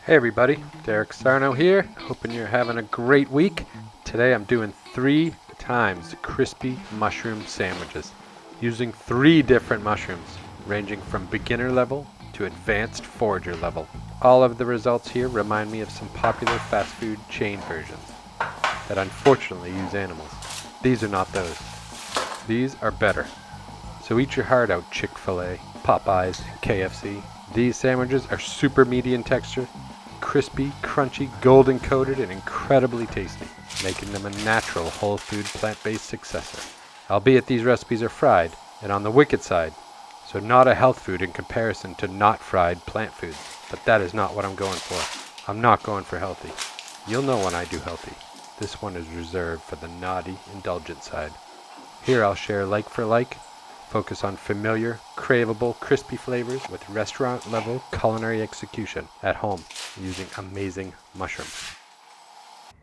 Hey everybody, Derek Sarno here, hoping you're having a great week. Today I'm doing 3 times crispy mushroom sandwiches, using 3 different mushrooms, ranging from beginner level to advanced forager level. All of the results here remind me of some popular fast food chain versions that unfortunately use animals. These are not those. These are better. So eat your heart out, Chick-Fil-A, Popeyes, and KFC. These sandwiches are super meaty in texture, crispy, crunchy, golden coated, and incredibly tasty, making them a natural whole food plant-based successor. Albeit these recipes are fried, and on the wicked side, so not a health food in comparison to not fried plant foods. But that is not what I'm going for. I'm not going for healthy. You'll know when I do healthy. This one is reserved for the naughty, indulgent side. Here I'll share like for like, focus on familiar, craveable, crispy flavors with restaurant-level culinary execution at home using amazing mushrooms.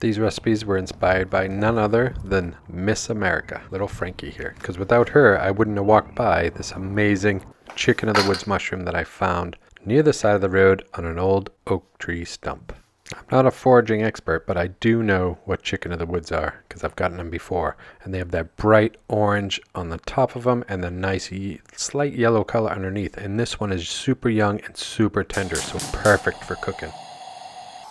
These recipes were inspired by none other than Miss America, little Frankie here, because without her I wouldn't have walked by this amazing chicken of the woods mushroom that I found near the side of the road on an old oak tree stump. I'm not a foraging expert, but I do know what chicken of the woods are because I've gotten them before. And they have that bright orange on the top of them and the nice slight yellow color underneath. And this one is super young and super tender, so perfect for cooking.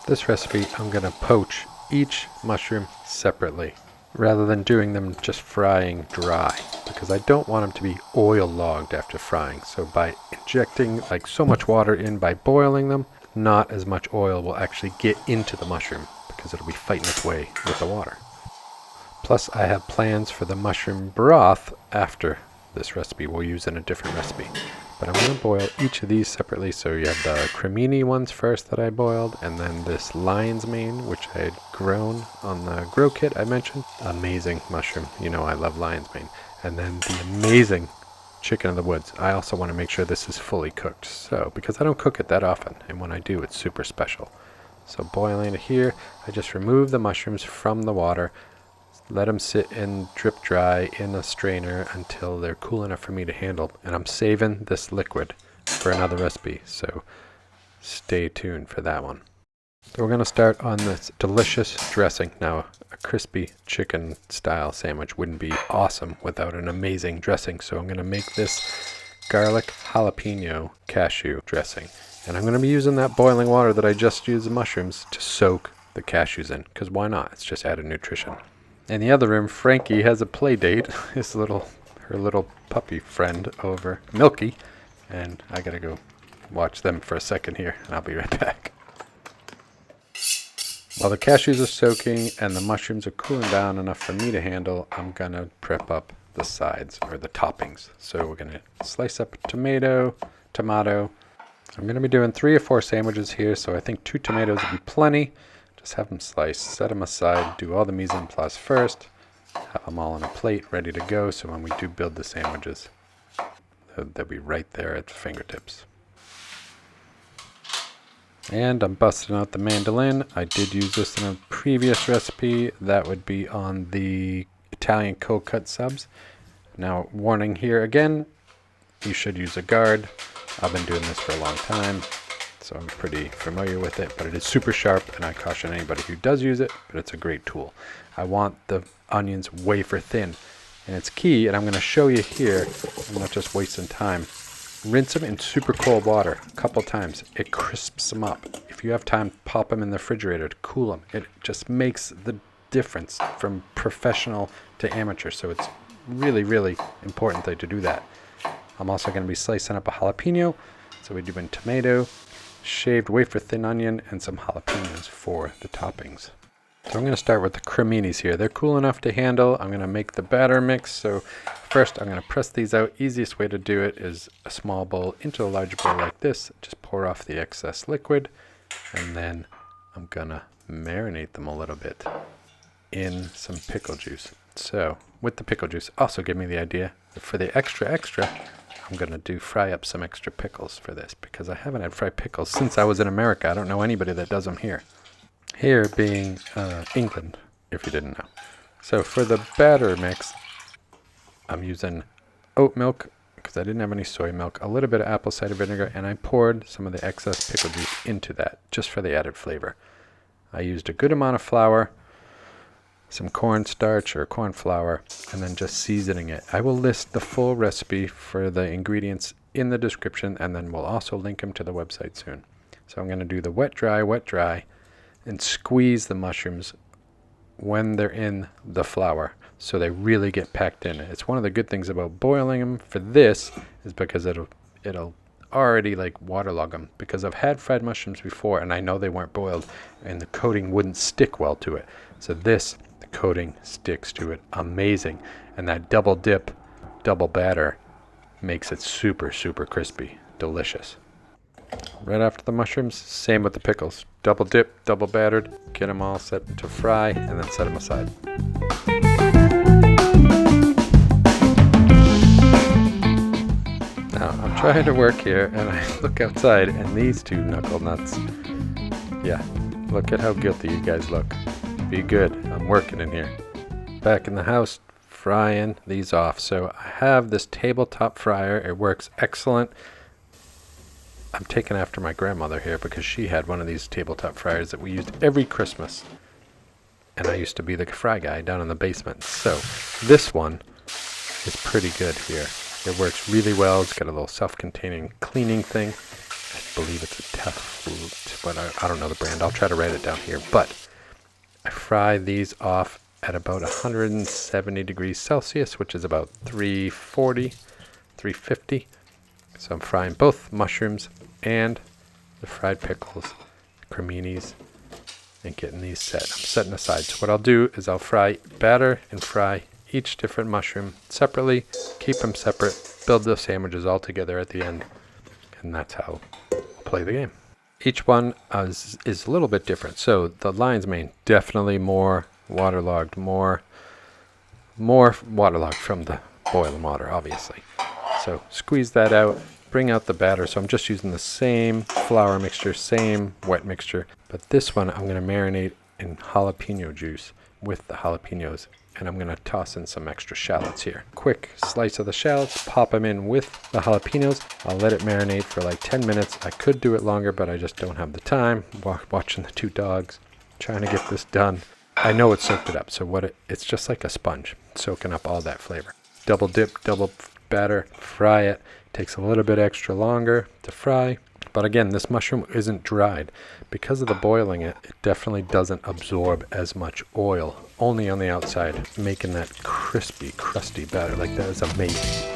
This recipe, I'm going to poach each mushroom separately rather than doing them just frying dry because I don't want them to be oil logged after frying. So by injecting like so much water in by boiling them, not as much oil will actually get into the mushroom because it'll be fighting its way with the water. Plus I have plans for the mushroom broth after this recipe we'll use in a different recipe. But I'm going to boil each of these separately. So you have the Crimini ones first that I boiled, and then this lion's mane, which I had grown on the grow kit I mentioned. Amazing mushroom. You know I love lion's mane. And then the amazing chicken of the woods. I also want to make sure this is fully cooked, so because I don't cook it that often, and when I do, it's super special. So boiling it here, I just remove the mushrooms from the water, let them sit and drip dry in a strainer until they're cool enough for me to handle, and I'm saving this liquid for another recipe, so stay tuned for that one. So we're going to start on this delicious dressing. Now, a crispy chicken style sandwich wouldn't be awesome without an amazing dressing. So I'm going to make this garlic jalapeno cashew dressing. And I'm going to be using that boiling water that I just used the mushrooms to soak the cashews in. Because why not? It's just added nutrition. In the other room, Frankie has a play date. Her little puppy friend over, Milky. And I got to go watch them for a second here. And I'll be right back. While the cashews are soaking and the mushrooms are cooling down enough for me to handle, I'm going to prep up the sides or the toppings. So we're going to slice up a tomato. I'm going to be doing 3 or 4 sandwiches here, so I think 2 tomatoes would be plenty. Just have them sliced, set them aside, do all the mise en place first, have them all on a plate ready to go, so when we do build the sandwiches, they'll be right there at the fingertips. And I'm busting out the mandolin. I did use this in a previous recipe. That would be on the Italian cold cut subs. Now, warning here again, you should use a guard. I've been doing this for a long time, so I'm pretty familiar with it, but it is super sharp, and I caution anybody who does use it, but it's a great tool. I want the onions wafer thin, and it's key, and I'm going to show you here. I'm not just wasting time. Rinse them in super cold water a couple times. It crisps them up. If you have time, pop them in the refrigerator to cool them. It just makes the difference from professional to amateur. So it's really, really important that you do that. I'm also going to be slicing up a jalapeno. So we're doing tomato, shaved wafer thin onion, and some jalapenos for the toppings. So I'm going to start with the creminis here. They're cool enough to handle. I'm going to make the batter mix. So first I'm going to press these out. Easiest way to do it is a small bowl into a large bowl like this. Just pour off the excess liquid. And then I'm going to marinate them a little bit in some pickle juice. So with the pickle juice, also give me the idea that for the extra, I'm going to fry up some extra pickles for this because I haven't had fried pickles since I was in America. I don't know anybody that does them here. Here being England, if you didn't know. So for the batter mix, I'm using oat milk, because I didn't have any soy milk, a little bit of apple cider vinegar, and I poured some of the excess pickle juice into that just for the added flavor. I used a good amount of flour, some cornstarch or corn flour, and then just seasoning it. I will list the full recipe for the ingredients in the description, and then we'll also link them to the website soon. So I'm going to do the wet, dry, and squeeze the mushrooms when they're in the flour so they really get packed in. It's one of the good things about boiling them for this is because it'll already like waterlog them, because I've had fried mushrooms before and I know they weren't boiled and the coating wouldn't stick well to it. So the coating sticks to it amazing, and that double dip, double batter makes it super, super crispy, delicious. Right after the mushrooms, same with the pickles. Double dip, double battered, get them all set to fry, and then set them aside. Now, I'm trying to work here, and I look outside, and these two knuckle nuts. Yeah, look at how guilty you guys look. Be good, I'm working in here. Back in the house, frying these off. So I have this tabletop fryer. It works excellent. I'm taking after my grandmother here because she had one of these tabletop fryers that we used every Christmas. And I used to be the fry guy down in the basement. So this one is pretty good here. It works really well. It's got a little self-containing cleaning thing. I believe it's a Tough, but I don't know the brand. I'll try to write it down here. But I fry these off at about 170 degrees Celsius, which is about 340, 350. So I'm frying both mushrooms and the fried pickles, criminis, and getting these set. I'm setting aside. So what I'll do is I'll batter and fry each different mushroom separately, keep them separate, build the sandwiches all together at the end, and that's how we'll play the game. Each one is a little bit different. So the lion's mane, definitely more waterlogged, more waterlogged from the boiling water, obviously. So squeeze that out, bring out the batter. So I'm just using the same flour mixture, same wet mixture. But this one I'm going to marinate in jalapeno juice with the jalapenos. And I'm going to toss in some extra shallots here. Quick slice of the shallots, pop them in with the jalapenos. I'll let it marinate for like 10 minutes. I could do it longer, but I just don't have the time. Watching the two dogs, trying to get this done. I know it soaked it up. So it's just like a sponge, soaking up all that flavor. Double dip, double batter, fry it. Takes a little bit extra longer to fry. But again, this mushroom isn't dried. Because of the boiling it definitely doesn't absorb as much oil. Only on the outside, making that crispy, crusty batter. Like, that is amazing.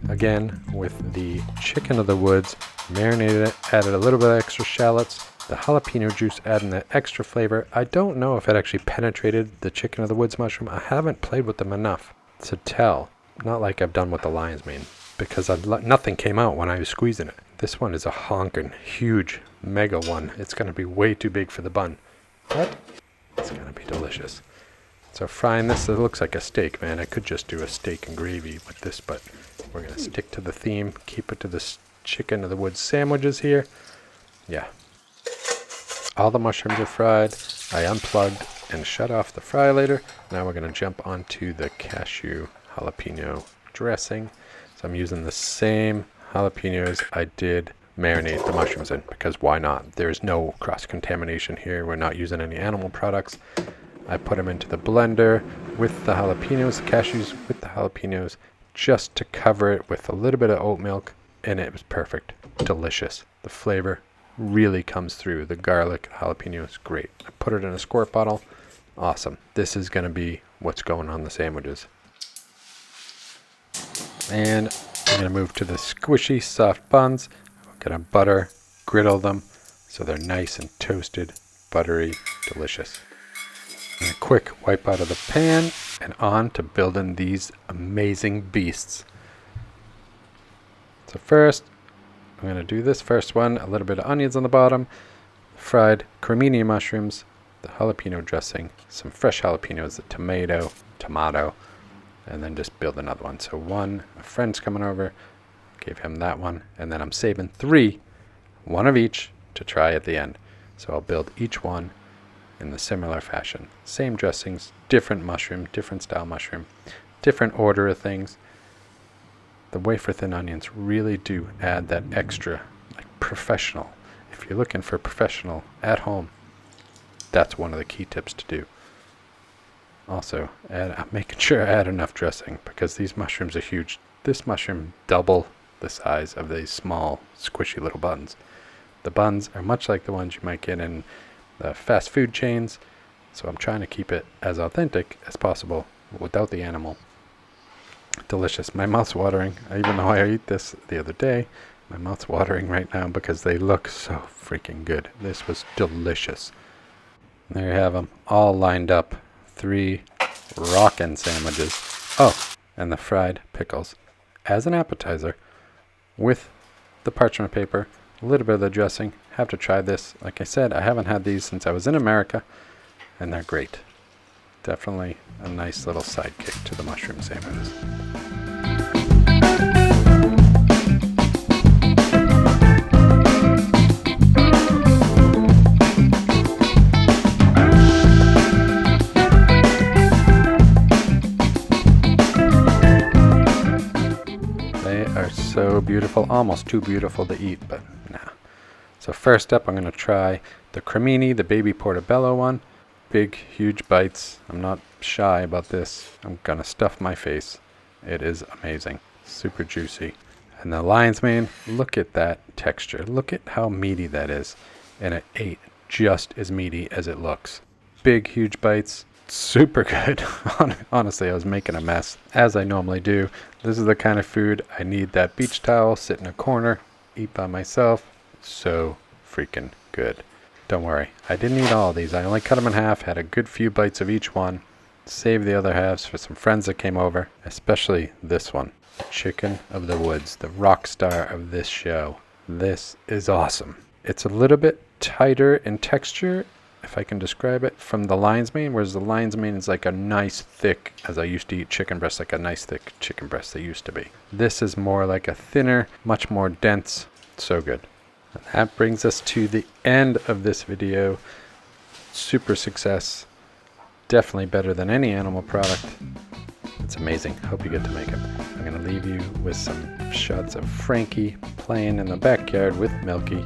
Again, with the chicken of the woods, marinated it, added a little bit of extra shallots, the jalapeno juice adding that extra flavor. I don't know if it actually penetrated the chicken of the woods mushroom. I haven't played with them enough to tell. Not like I've done with the lion's mane, because nothing came out when I was squeezing it. This one is a honking, huge, mega one. It's going to be way too big for the bun, but it's going to be delicious. So frying this, it looks like a steak, man. I could just do a steak and gravy with this, but we're going to stick to the theme, keep it to the chicken of the woods sandwiches here. Yeah. All the mushrooms are fried. I unplugged and shut off the fry later. Now we're going to jump onto the cashew jalapeno dressing. So I'm using the same jalapenos I did marinate the mushrooms in, because why not? There's no cross-contamination here. We're not using any animal products. I put them into the blender with the jalapenos, the cashews with the jalapenos, just to cover it with a little bit of oat milk, and it was perfect. Delicious. The flavor really comes through. The garlic, jalapeno is great. I put it in a squirt bottle. Awesome. This is going to be what's going on the sandwiches. And I'm going to move to the squishy, soft buns. I'm going to butter, griddle them so they're nice and toasted, buttery, delicious. And a quick wipe out of the pan and on to building these amazing beasts. So first, I'm going to do this first one, a little bit of onions on the bottom, fried Crimini mushrooms, the jalapeno dressing, some fresh jalapenos, the tomato, and then just build another one. So one, a friend's coming over, Gave him that one. And then I'm saving 3, one of each, to try at the end. So I'll build each one in the similar fashion. Same dressings, different mushroom, different style mushroom, different order of things. The wafer thin onions really do add that extra, like professional. If you're looking for professional at home, that's one of the key tips to do. Also, I'm making sure I add enough dressing because these mushrooms are huge. This mushroom double the size of these small, squishy little buns. The buns are much like the ones you might get in the fast food chains, so I'm trying to keep it as authentic as possible without the animal. Delicious. My mouth's watering. Even though I ate this the other day, my mouth's watering right now because they look so freaking good. This was delicious. And there you have them, all lined up. 3 rockin' sandwiches. Oh, and the fried pickles as an appetizer with the parchment paper, a little bit of the dressing. Have to try this. Like I said, I haven't had these since I was in America, and they're great. Definitely a nice little sidekick to the mushroom sandwiches. They are so beautiful, almost too beautiful to eat, but nah. So first up, I'm going to try the Crimini, the baby Portobello one. Big, huge bites. I'm not shy about this. I'm going to stuff my face. It is amazing. Super juicy. And the lion's mane, look at that texture. Look at how meaty that is. And it ate just as meaty as it looks. Big, huge bites. Super good. Honestly, I was making a mess, as I normally do. This is the kind of food I need that beach towel, sit in a corner, eat by myself. So freaking good. Don't worry, I didn't eat all of these. I only cut them in half, had a good few bites of each one, saved the other halves for some friends that came over, especially this one, the chicken of the woods, the rock star of this show. This is awesome. It's a little bit tighter in texture, if I can describe it, from the lion's mane, whereas the lion's mane is like a nice thick, as I used to eat chicken breast, like a nice thick chicken breast they used to be. This is more like a thinner, much more dense. So good. And that brings us to the end of this video. Super success. Definitely better than any animal product. It's amazing. Hope you get to make them. I'm going to leave you with some shots of Frankie playing in the backyard with Milky.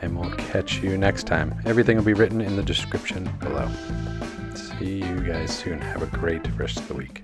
And we'll catch you next time. Everything will be written in the description below. See you guys soon. Have a great rest of the week.